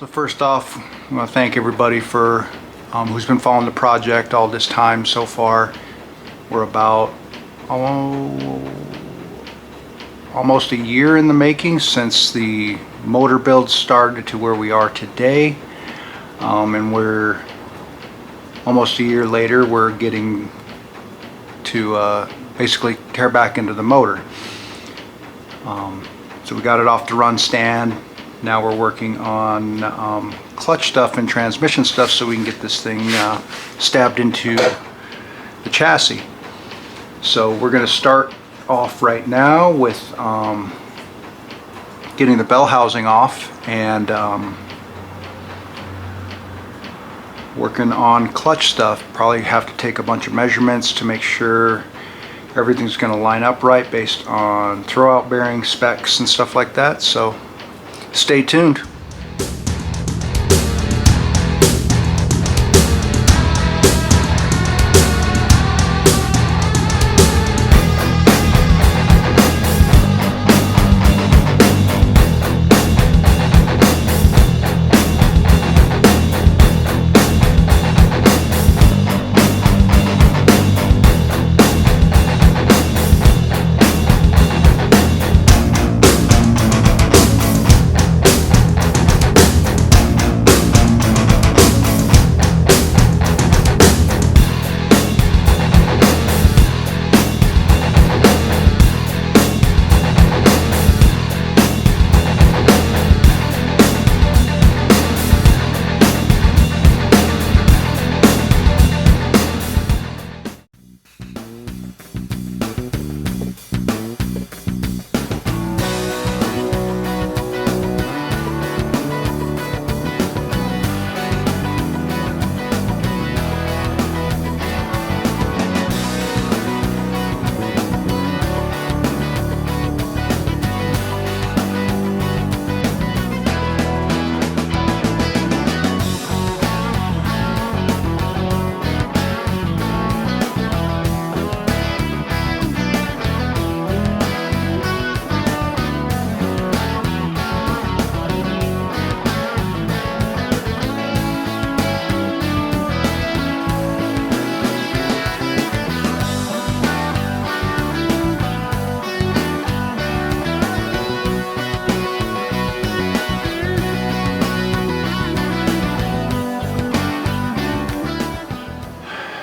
So first off, I want to thank everybody for who's been following the project all this time so far. We're about almost a year in the making since the motor build started to where we are today, and we're almost a year later. We're getting to basically tear back into the motor. So we got it off the run stand. Now we're working on clutch stuff and transmission stuff so we can get this thing stabbed into the chassis. So we're going to start off right now with getting the bell housing off and working on clutch stuff. Probably have to take a bunch of measurements to make sure everything's going to line up right based on throwout bearing specs and stuff like that. So stay tuned.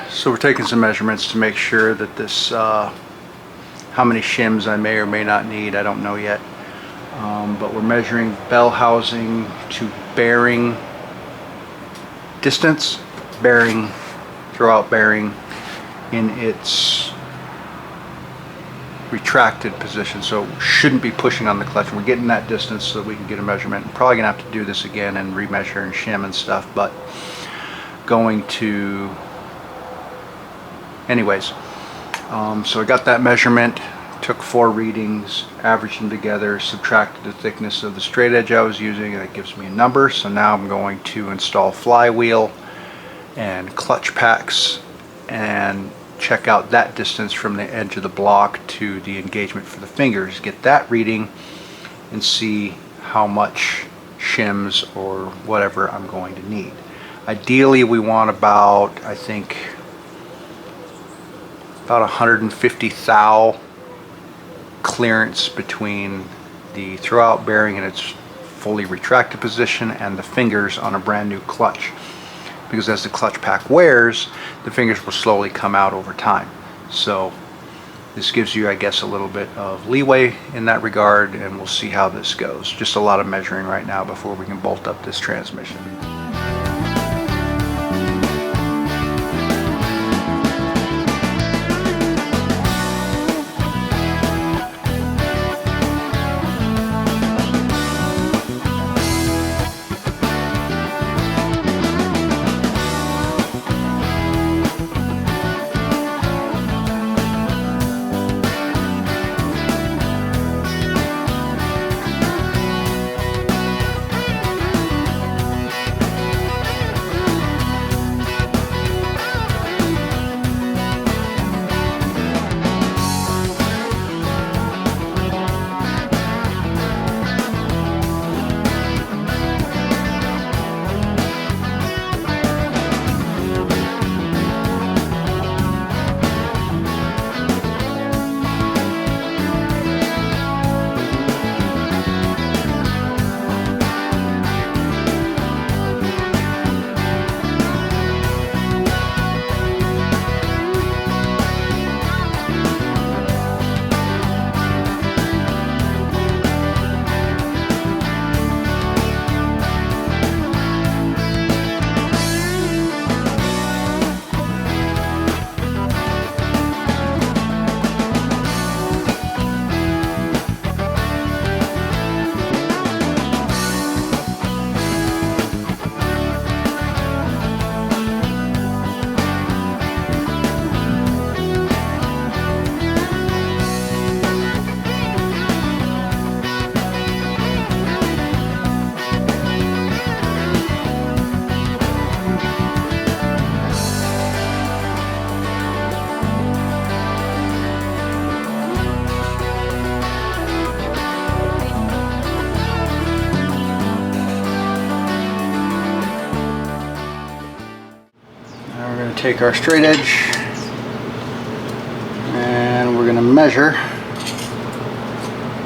So we're taking some measurements to make sure that this, how many shims I may or may not need, I don't know yet. But we're measuring bell housing to bearing distance, bearing, throwout bearing in its retracted position. So shouldn't be pushing on the clutch. We're getting that distance so that we can get a measurement. I'm probably gonna have to do this again and remeasure and shim and stuff, but going to anyways, so I got that measurement, took 4 readings, averaged them together, subtracted the thickness of the straight edge I was using, and it gives me a number. So now I'm going to install flywheel and clutch packs and check out that distance from the edge of the block to the engagement for the fingers, get that reading, and see how much shims or whatever I'm going to need. Ideally we want about, I think, about 150 thou clearance between the throwout bearing in its fully retracted position and the fingers on a brand new clutch, because as the clutch pack wears, the fingers will slowly come out over time. So this gives you, I guess, a little bit of leeway in that regard, and we'll see how this goes. Just a lot of measuring right now before we can bolt up this transmission. take our straight edge and we're going to measure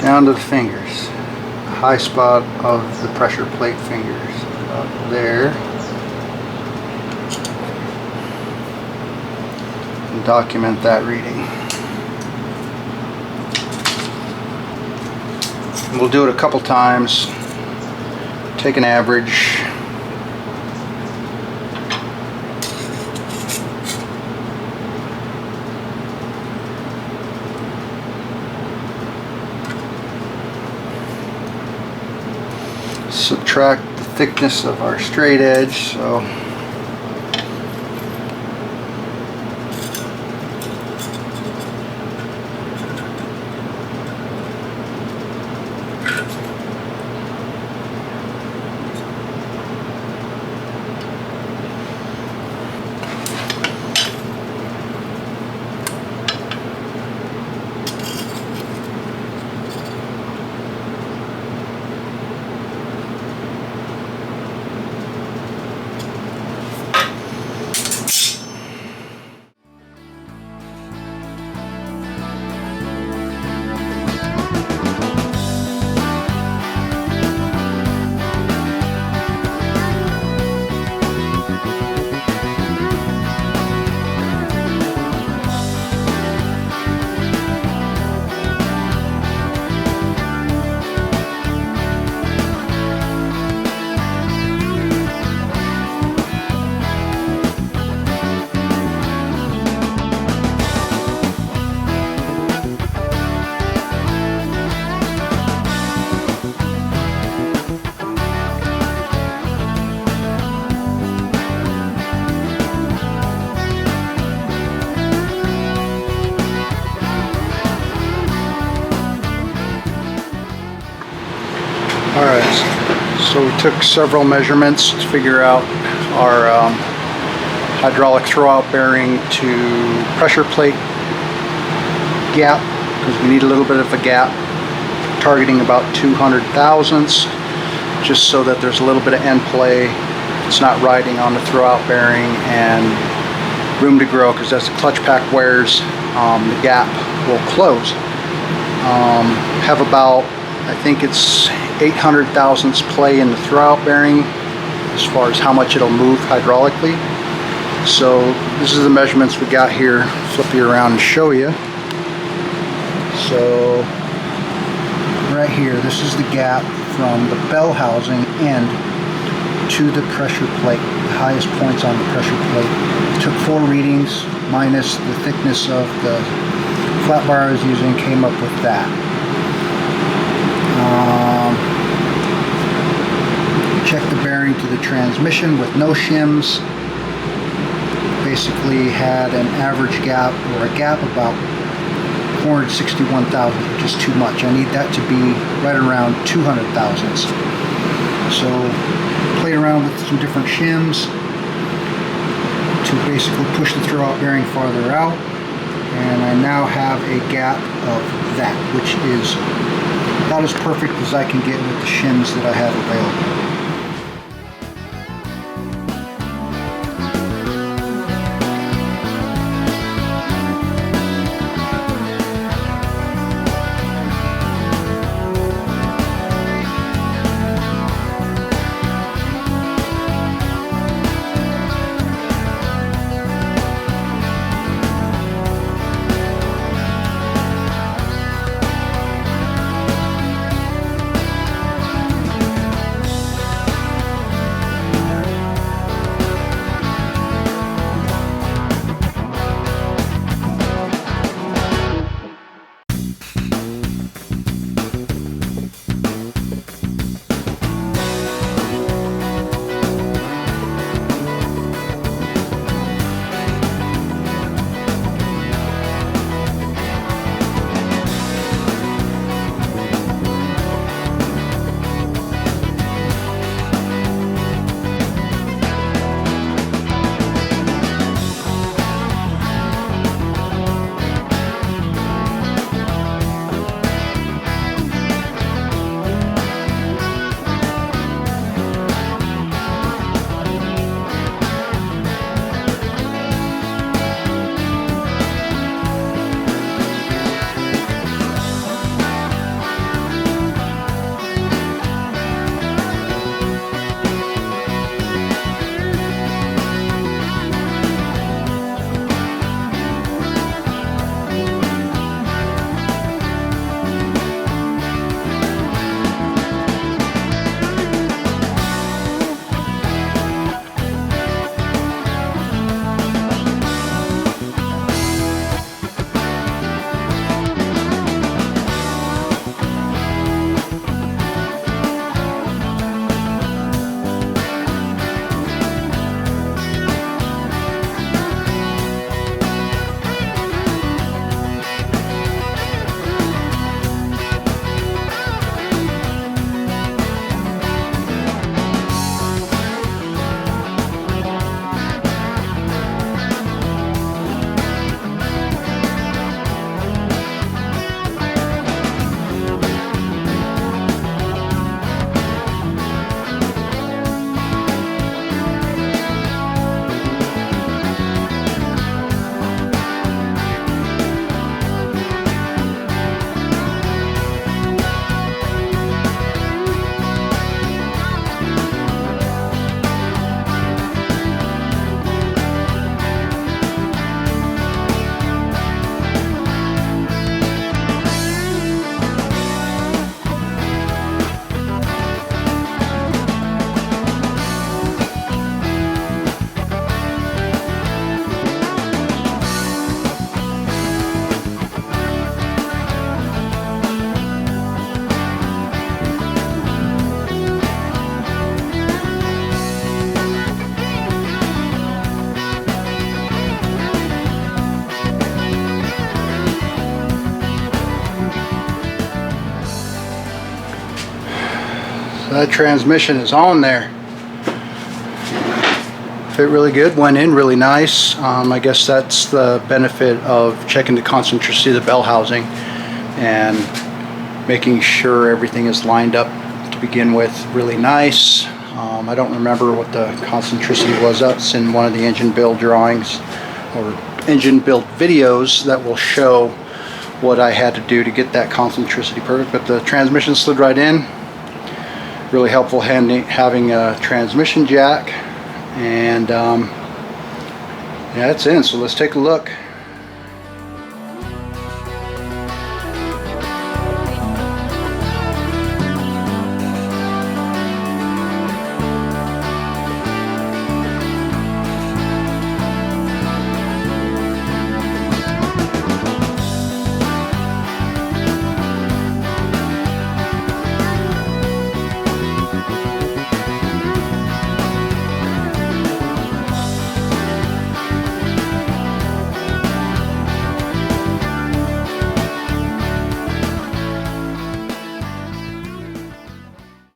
down to the fingers, the high spot of the pressure plate fingers, about there, and document that reading. And we'll do it a couple times, take an average. Subtract the thickness of our straight edge, so alright, so we took several measurements to figure out our hydraulic throwout bearing to pressure plate gap, because we need a little bit of a gap, targeting about 200 thousandths, just so that there's a little bit of end play. It's not riding on the throwout bearing, and room to grow, because as the clutch pack wears, the gap will close. Have about, I think it's 800 thousandths play in the throwout bearing as far as how much it'll move hydraulically. So this is the measurements we got here. Flip you around and show you. So right here, this is the gap from the bell housing end to the pressure plate, the highest points on the pressure plate. Took 4 readings minus the thickness of the flat bar I was using, came up with that. Check the bearing to the transmission with no shims. Basically had an average gap, or a gap about 461 thousandths, which is too much. I need that to be right around 200 thousandths. So played around with some different shims to basically push the throwout bearing farther out, and I now have a gap of that, which is about as perfect as I can get with the shims that I have available. That transmission is on there. Fit really good, went in really nice. I guess that's the benefit of checking the concentricity of the bell housing and making sure everything is lined up to begin with really nice. I don't remember what the concentricity was. That's in one of the engine build drawings or engine build videos that will show what I had to do to get that concentricity perfect. But the transmission slid right in. Really helpful having a transmission jack. And yeah, it's in, so let's take a look.